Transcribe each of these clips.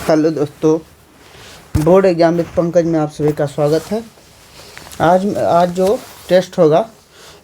Hello दोस्तों, board exam with Pankaj में आप सभी का स्वागत है। आज जो टेस्ट होगा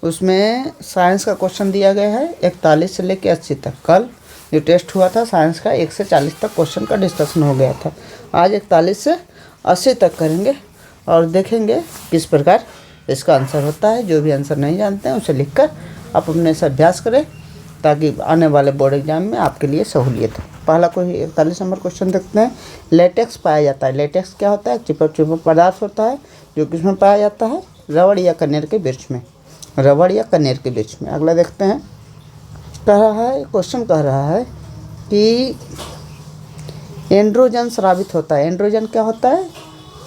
उसमें साइंस का क्वेश्चन दिया गया है 41 से लेकर 80 तक। कल जो टेस्ट हुआ था साइंस का 1 से 40 तक क्वेश्चन का डिस्कशन हो गया था। आज 41 से 80 तक करेंगे और देखेंगे किस प्रकार इसका आंसर होता है। जो भी आंसर नहीं जानते हैं उसे लिखकर आप अपने से अभ्यास करें ताकि आने वाले बोर्ड एग्जाम में आपके लिए सहूलियत हो। पहला कोई 41 नंबर क्वेश्चन देखते हैं। लेटेक्स पाया जाता है। लेटेक्स क्या होता है? चिपक पदार्थ होता है जो किसमें पाया जाता है? रबड़ या कनेर के वृक्ष में। रबड़ या कनेर के वृक्ष में। अगला देखते हैं। क्वेश्चन कह रहा है कि एंड्रोजन स्रावित होता है। एंड्रोजन क्या होता है?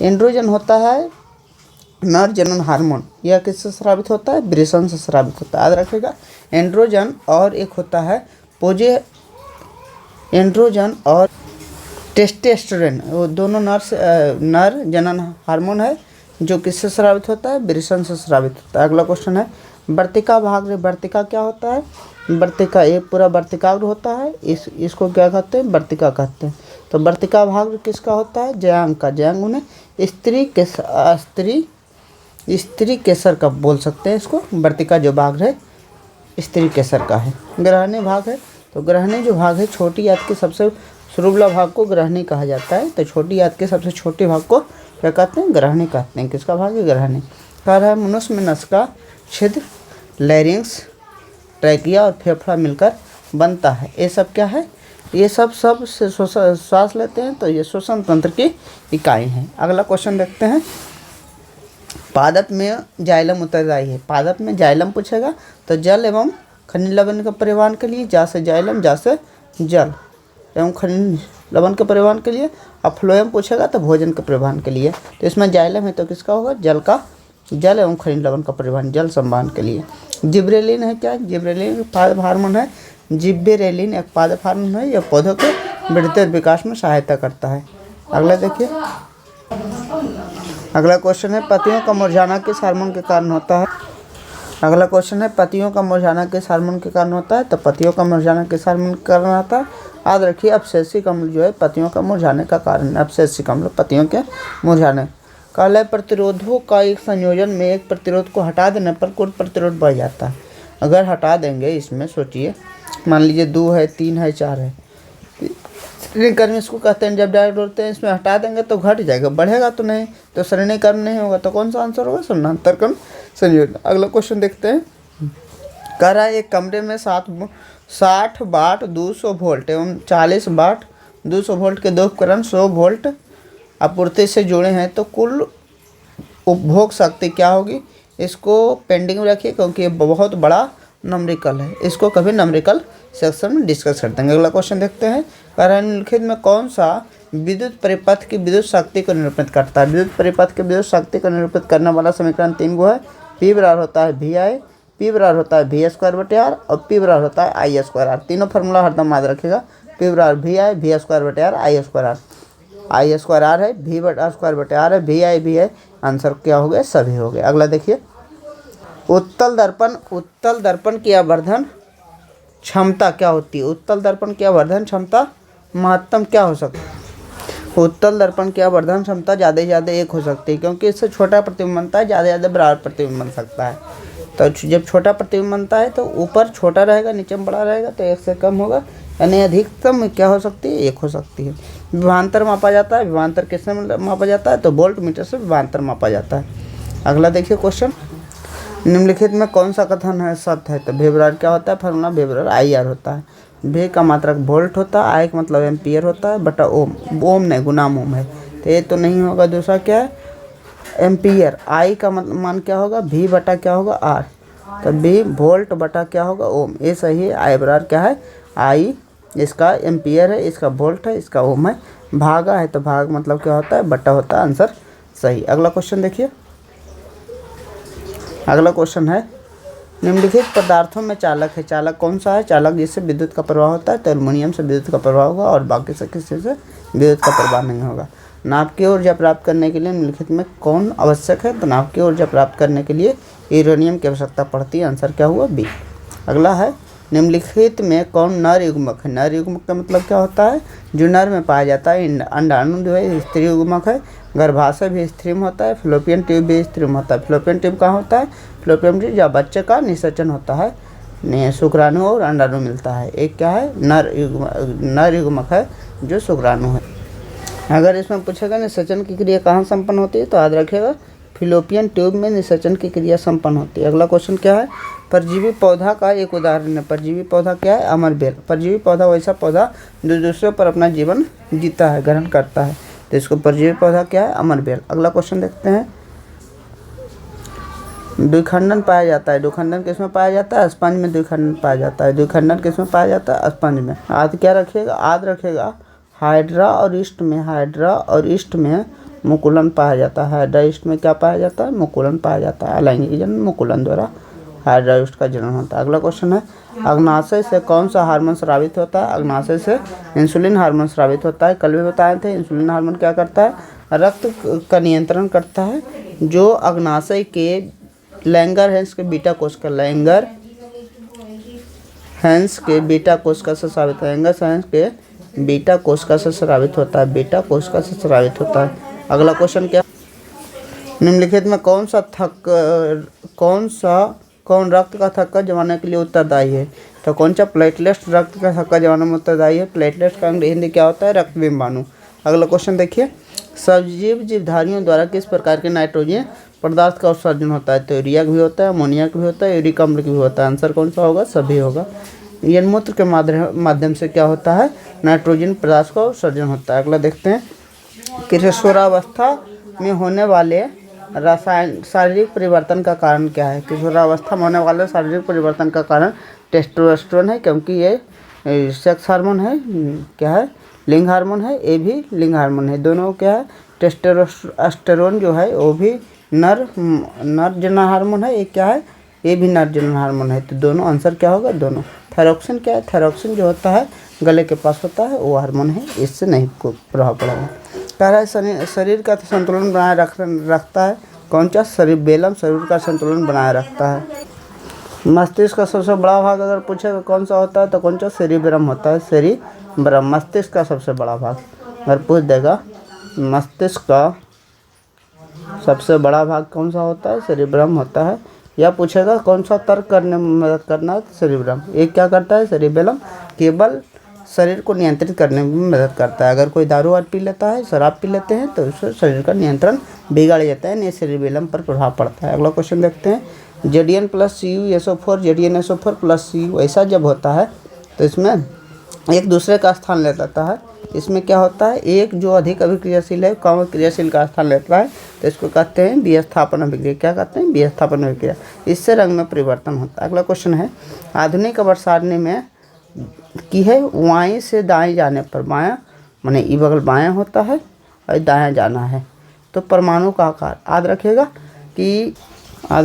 एंड्रोजन होता है नर जनन हार्मोन। यह किससे स्रावित होता है? वृषण से स्रावित होता है। याद रखिएगा, एंड्रोजन और एक होता है एंड्रोजन और टेस्टोस्टेरोन, वो दोनों नर जनन हार्मोन है जो किससे स्रावित होता है? वृषण से स्रावित होता है। अगला क्वेश्चन है वर्तिका भाग। वर्तिका क्या होता है? वर्तिका एक पूरा वर्तिकाग्र होता है, इसको क्या कहते हैं? वर्तिका कहते हैं। तो वर्तिका भाग किसका होता है? जयांग का। जयांग उन्हें स्त्री केसर का बोल सकते हैं। इसको वर्तिका जो भाग है स्त्री केसर का है। ग्रहणी भाग है, तो ग्रहणी जो भाग है छोटी आंत के सबसे सुरुबला भाग को ग्रहणी कहा जाता है। तो छोटी आंत के सबसे छोटे भाग को क्या कहते हैं? ग्रहणी कहते हैं। किसका भाग है? ग्रहणी। कह रहा है मनुष्य में नस का छिद्र, लैरिंक्स, ट्रैकिया और फेफड़ा मिलकर बनता है। ये सब क्या है? ये सब से श्वास लेते हैं, तो ये श्वसन तंत्र की इकाई हैं। अगला क्वेश्चन देखते हैं। पादप में जाइलम उत्तरदायी है। पादप में जाइलम पूछेगा तो जल एवं खनिज लवण के परिवहन के लिए, जा से जाइलम, जा से जल एवं खनिज लवण के परिवहन के लिए। और फ्लोएम पूछेगा तो भोजन के परिवहन के लिए। तो इसमें जाइलम है तो किसका होगा? जल एवं खनिज लवण का परिवहन, जल संवहन के लिए। जिब्रेलिन है क्या? जिब्रेलिन पादप हार्मोन है। जिब्रेलिन एक पादप हार्मोन है। यह पौधों के वृद्धि और विकास में सहायता करता है। अगला देखिए। अगला क्वेश्चन है पत्तियों का मुरझाना किस हार्मोन के कारण होता है? अगला क्वेश्चन है पत्तियों का मुरझाना किस हार्मोन के कारण होता है? तो पत्तियों का मुरझाना किस हार्मोन के कारण होता है? याद रखिए, अपसेसिक अम्ल जो है पत्तियों का मुरझाने का कारण। अपसेसिक अम्ल पत्तियों के मुरझाने। काले प्रतिरोधों का एक संयोजन में एक प्रतिरोध को हटा देने पर कुल प्रतिरोध बढ़ जाता है। अगर हटा देंगे, इसमें सोचिए, मान लीजिए 2 है, 3 है, 4 है, श्रेणीकरण इसको कहते हैं। जब डायरेक्ट होते हैं इसमें हटा देंगे तो घट जाएगा, बढ़ेगा तो नहीं। तो श्रेणीकरण नहीं होगा तो कौन सा आंसर होगा? समानांतर क्रम संयोजन। अगला क्वेश्चन देखते हैं। कह रहा है एक कमरे में 60 वाट 200 वोल्ट एवं 40 वाट 200 वोल्ट के दो उपकरण 100 वोल्ट आपूर्ति से जुड़े हैं, तो कुल उपभोग शक्ति क्या होगी? इसको पेंडिंग में रखिए क्योंकि ये बहुत बड़ा नंबरिकल है। इसको कभी नंबरिकल सेक्शन में डिस्कस कर देंगे। अगला क्वेश्चन देखते हैं। कह रहा है निम्नलिखित में कौन सा विद्युत परिपथ की विद्युत शक्ति को निरूपित करता है? विद्युत परिपथ की विद्युत शक्ति को निरूपित करने वाला समीकरण 3 गो है। P बराबर होता है VI, P बराबर होता है V² और P बराबर होता है I²। तीनों फार्मूला हरदम याद रखेगा। P बराबर VI, V² I² है, V²R है, VI आंसर क्या हो गया? सभी हो गए। अगला देखिए। उत्तल दर्पण की आवर्धन क्षमता क्या होती है? उत्तल दर्पण की आवर्धन क्षमता महत्तम क्या हो सकती है? उत्तल दर्पण की आवर्धन क्षमता ज़्यादा से ज़्यादा 1 हो सकती है, क्योंकि इससे छोटा प्रतिबिंब बनता है, ज़्यादा से ज़्यादा बराबर प्रतिबिंब बन सकता है। तो जब छोटा प्रतिबिंब बनता है तो ऊपर छोटा रहेगा, नीचे में बड़ा रहेगा, तो 1 से कम होगा। यानी अधिकतम क्या हो सकती है? 1 हो सकती है। विभवांतर मापा जाता है। विभवांतर किससे मापा जाता है? तो वोल्ट मीटर से विभवांतर मापा जाता है। अगला देखिए क्वेश्चन। निम्नलिखित में कौन सा कथन है सत्य है? तो V बराबर क्या होता है? फार्मूला V बराबर IR होता है। V का मात्रक वोल्ट होता है, I का मतलब एम्पियर होता है, बटा ओम। ओम नहीं, गुणाम ओम है, तो ये तो नहीं होगा। दूसरा क्या है? एम्पियर। I का मान क्या होगा? V बटा क्या होगा? R। तो V वोल्ट बटा क्या होगा? ओम। ये सही है। I बराबर क्या है? I इसका एम्पियर है, इसका वोल्ट है, इसका ओम है। भागा है तो भाग मतलब क्या होता है? बटा होता है। आंसर सही। अगला क्वेश्चन देखिए। अगला क्वेश्चन है निम्नलिखित पदार्थों में चालक है। चालक कौन सा है? चालक जिससे विद्युत का प्रवाह होता है, तो एल्युमिनियम से विद्युत का प्रवाह होगा और बाकी से किसी से विद्युत का प्रवाह नहीं होगा। नाभ की ऊर्जा प्राप्त करने के लिए निम्नलिखित में कौन आवश्यक है? तो नाभ की ऊर्जा प्राप्त करने के लिए यूरेनियम की आवश्यकता पड़ती है। आंसर क्या हुआ? बी। अगला है निम्नलिखित में कौन नर युग्मक है? नर युग्मक का मतलब क्या होता है? जो नर में पाया जाता है। अंडाणु जो है स्त्री युग्मक है। गर्भाशय भी स्त्री में होता है। फ्लोपियन ट्यूब भी स्त्री में होता है। फ्लोपियन ट्यूब कहाँ होता है? फ्लोपियन ट्यूब जब बच्चे का निषेचन होता है, शुक्राणु और अंडाणु मिलता है। एक क्या है? नर युग्मक है जो शुक्राणु है। अगर इसमें पूछेगा निषेचन की क्रिया कहाँ संपन्न होती है, तो याद रखिएगा फिलोपियन ट्यूब में निषेचन की क्रिया संपन्न होती है। अगला क्वेश्चन क्या है? परजीवी पौधा का एक उदाहरण है। परजीवी पौधा क्या है? अमरबेल। परजीवी पौधा वैसा पौधा जो दूसरों पर अपना जीवन जीता है, ग्रहण करता है, तो इसको परजीवी पौधा क्या है? अमरबेल। अगला क्वेश्चन देखते हैं। द्विखंडन पाया जाता है। द्विखंडन किसमें पाया जाता है? स्पंज में द्विखंडन पाया जाता है। द्विखंडन किसमें पाया जाता है? स्पंज में। आद क्या रखिएगा? आद रखेगा हाइड्रा और ईस्ट में। हाइड्रा और ईस्ट में मुकुलन पाया जाता है। हाइड्रा ईस्ट में क्या पाया जाता है? मुकुलन पाया जाता है। अलैंगिक जन्म मुकुलन द्वारा हाइड्रा ईस्ट का जन्म होता है। अगला क्वेश्चन है, अग्नाशय से कौन सा हार्मोन स्रावित होता है? अग्नाशय से इंसुलिन हार्मोन स्रावित होता है। कल भी बताए थे इंसुलिन हार्मोन क्या करता है? रक्त का नियंत्रण करता है। जो अग्नाशय के लैंगर-हैंस के बीटा कोश का लैंगर-हैंस के बीटा कोशिका से स्रावित है। लैंगर-हैंस के बीटा कोशिका से स्रावित होता है। बीटा कोशिका से स्रावित होता है। अगला क्वेश्चन क्या? निम्नलिखित में कौन रक्त का थक्का जमाने के लिए उत्तरदायी है? तो कौन सा प्लेटलेट्स रक्त का थक्का जमाने में उत्तरदायी है? प्लेटलेट्स का हिंदी क्या होता है? रक्त बिंबाणु। अगला क्वेश्चन देखिए, सजीव जीवधारियों द्वारा किस प्रकार के नाइट्रोजन पदार्थ का उत्सर्जन होता है? तो यूरिया भी होता है, अमोनिया भी होता है, यूरिक अम्ल भी होता है। आंसर कौन सा होगा? सभी होगा। यौनमूत्र के माध्यम से क्या होता है? नाइट्रोजन पदार्थ का उत्सर्जन होता है। अगला देखते हैं, किशोरावस्था में होने वाले शारीरिक परिवर्तन का कारण क्या है? किशोरावस्था में होने वाले शारीरिक परिवर्तन का कारण टेस्टोस्टेरोन है, क्योंकि ये सेक्स हार्मोन है। क्या है? लिंग हार्मोन है। ये भी लिंग हार्मोन है। दोनों क्या है? टेस्टोस्टेरोन जो है वो भी नर जनन हार्मोन है। ये क्या है? ये भी नर जनन हार्मोन है। तो दोनों आंसर क्या होगा? दोनों। थायरोक्सिन क्या है? थायरोक्सिन जो होता है गले के पास होता है, वो हार्मोन है, इससे नहीं प्रभाव पड़ेगा। कह रहा है शरीर का संतुलन बनाए रखता है। कौन सा? सेरिबेलम शरीर का संतुलन बनाए रखता है। मस्तिष्क का सबसे बड़ा भाग अगर पूछेगा कौन सा होता है, तो कौन सा? सेरिब्रम होता है। सेरिब्रम मस्तिष्क का सबसे बड़ा भाग अगर पूछ देगा, मस्तिष्क का सबसे बड़ा भाग कौन सा होता है? सेरिब्रम होता है। या पूछेगा कौन सा तर्क करने में मदद करना है? सेरिब्रम। ये क्या करता है? सेरिबेलम केवल शरीर को नियंत्रित करने में मदद करता है। अगर कोई दारू पी लेता है, शराब पी लेते हैं, तो उससे शरीर का नियंत्रण बिगड़ जाता है, नहीं सेरिबेलम पर प्रभाव पड़ता है। अगला क्वेश्चन देखते हैं, जेडीएन प्लस CuSO4 जेडीएनSO4 प्लस Cu ऐसा जब होता है तो इसमें एक दूसरे का स्थान ले लेता है। इसमें क्या होता है? एक जो अधिक अभिक्रियाशील है कम क्रियाशील का स्थान लेता है, तो इसको कहते हैं विस्थापन अभिक्रिया। क्या कहते हैं? विस्थापन अभिक्रिया। इससे रंग में परिवर्तन होता है। अगला क्वेश्चन है, आधुनिक अवसारणी में की है बाएं से दाएं जाने पर, बायां माने ई बगल बायां होता है और दायां जाना है, तो परमाणु का आकार याद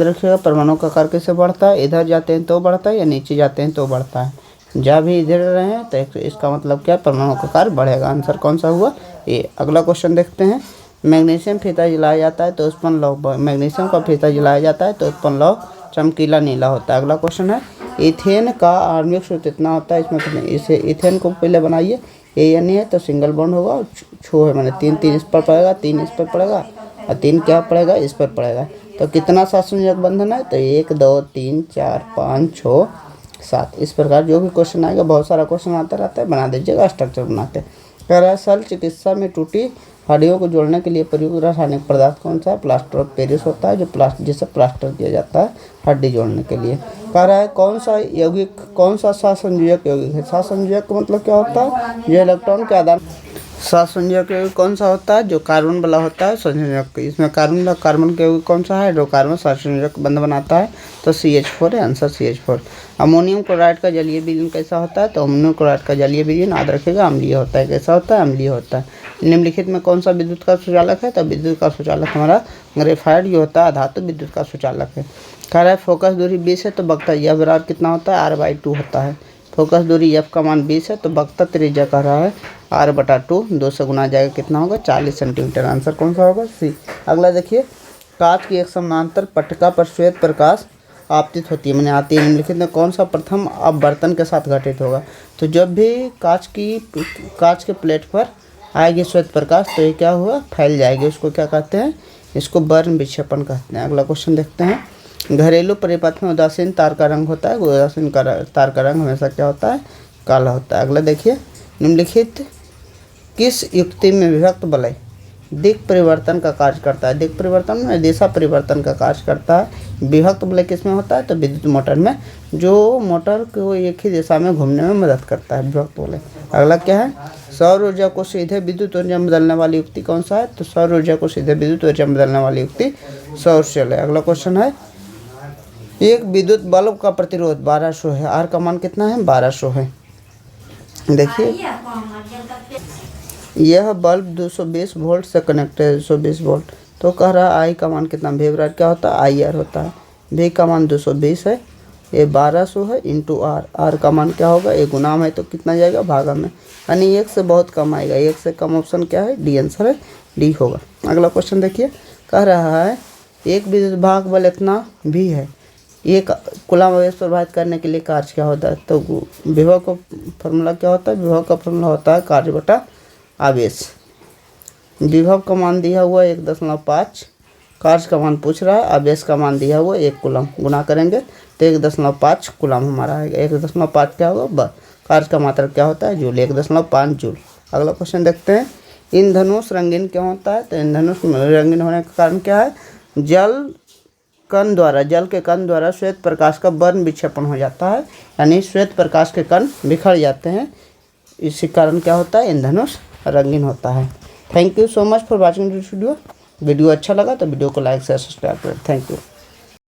रखिएगा परमाणु का आकार कैसे बढ़ता है? इधर जाते हैं तो बढ़ता है, या नीचे जाते हैं तो बढ़ता है। जब भी इधर रहे हैं तो इसका मतलब क्या? परमाणु का आकार बढ़ेगा। आंसर कौन सा हुआ? ये। अगला क्वेश्चन देखते हैं, मैग्नीशियम फीता जलाया जाता है तो उत्पन्न लौह, मैग्नीशियम का फीता जलाया जाता है तो उत्पन्न लौह चमकीला नीला होता है। अगला क्वेश्चन है, इथेन का आणविक सूत्र कितना होता है? इसमें कितने? इसे इथेन को पहले बनाइए। AN है तो सिंगल बॉन्ड होगा, और छो है मैंने 3 इस पर पड़ेगा, 3 इस पर पड़ेगा, और 3 क्या पड़ेगा? इस पर पड़ेगा। तो कितना सात संयोजक बंधन है? तो 1 2 3 4 5 6 7। इस प्रकार जो भी क्वेश्चन आएगा, बहुत सारा क्वेश्चन आता रहता है, बना दीजिएगा, स्ट्रक्चर बनाते। कह रहा है शल्य चिकित्सा में टूटी हड्डियों को जोड़ने के लिए प्रयुक्त रासायनिक पदार्थ कौन सा है? प्लास्टर ऑफ पेरिस होता है, जिसे प्लास्टर किया जाता है हड्डी जोड़ने के लिए। कह रहा है कौन सा सहसंयोजक यौगिक है? सहसंयोजक का मतलब क्या होता है? जो इलेक्ट्रॉन के आदान। सहसंयोजक यौगिक कौन सा होता है? जो कार्बन वाला होता है संयोजक। इसमें कार्बन के यौगिक कौन सा है? हाइड्रोकार्बन सहसंयोजक बंध बनाता है, तो CH4 है। Answer CH4। अमोनियम क्लोराइड का जलीय विलयन कैसा होता है? तो अमोनियम क्लोराइड का जलीय विलयन याद रखिएगा अम्लीय होता है। कैसा होता है? अम्लीय होता है। निम्नलिखित में कौन सा विद्युत का सुचालक है? तो विद्युत का सुचालक हमारा ग्रेफाइट जो होता है धातु विद्युत का सुचालक है। कह रहा है फोकस दूरी 20 है तो वक्र F बराबर कितना होता है? R/2 होता है। फोकस दूरी F का मान 20 है तो वक्र त्रिज्या कह रहा है R/2, 2 से गुना जाएगा, कितना होगा? 40 सेंटीमीटर। आंसर कौन सा होगा? C। अगला देखिए, कांच की एक समानांतर पट्टिका पर श्वेत प्रकाश आपतित होती है, मैंने आती है। निम्नलिखित में कौन सा प्रथम अपवर्तन के साथ घटित होगा? तो जब भी कांच के प्लेट पर आएगी श्वेत प्रकाश तो ये क्या हुआ, फैल जाएगी। उसको क्या कहते हैं? इसको बर्न विक्षेपण कहते हैं। अगला क्वेश्चन देखते हैं। घरेलू परिपथ में उदासीन तार का रंग होता है। उदासीन तार का रंग हमेशा क्या होता है? काला होता है। अगला देखिए, निम्नलिखित किस युक्ति में विभक्त वलय दिक् परिवर्तन का कार्य करता है? दिक् परिवर्तन में दिशा परिवर्तन का कार्य करता है। विभक्त वलय किस में होता है? तो विद्युत मोटर में, जो मोटर को एक ही दिशा में घूमने में मदद करता है, विभक्त वलय। अगला क्या है? सौर ऊर्जा को सीधे विद्युत ऊर्जा में बदलने वाली युक्ति कौन सा है? तो सौर ऊर्जा को सीधे विद्युत ऊर्जा में बदलने वाली युक्ति सौर सेल है। अगला क्वेश्चन है, एक विद्युत बल्ब का प्रतिरोध 1200 है, आर का मान कितना है? 1200 है। देखिए, यह बल्ब 220 वोल्ट से कनेक्ट है, 220 वोल्ट। तो कह रहा है आई का मान कितना? वी बराबर क्या होता है? आई आर होता है। वी का मान 220 है, ये 1200 है इंटू आर। आर का मान क्या होगा? ये गुना में तो कितना जाएगा? भागा में, यानी 1 से बहुत कम आएगा। 1 से कम ऑप्शन क्या है? डी आंसर है, डी होगा। अगला क्वेश्चन देखिए, कह रहा है एक विद्युत भाग बल इतना भी है, एक कूलम आवेश प्रभावित करने के लिए कार्य क्या होता है? तो विभव का फॉर्मूला क्या होता है? विभव का फॉर्मूला होता है कार्य बटा आवेश। विभव का मान दिया हुआ 1.5, कार्य का मान पूछ रहा है, आवेश का मान दिया हुआ 1 कूलम। गुना करेंगे तो 1.5 कूलम हमारा आएगा। 1.5 क्या होगा? कार्य का मात्रक क्या होता है? Joule, 1.5 joule. अगला क्वेश्चन देखते हैं, इंद्रधनुष रंगीन क्यों होता है? तो इंद्रधनुष रंगीन होने का कारण क्या है? जल के कण द्वारा श्वेत प्रकाश का बर्न विक्षेपण हो जाता है, यानी श्वेत प्रकाश के कण बिखर जाते हैं। इसी कारण क्या होता है? इंद्रधनुष रंगीन होता है। Thank you so much for watching this video. Video अच्छा लगा तो वीडियो को लाइक शेयर सब्सक्राइब करें। Thank you.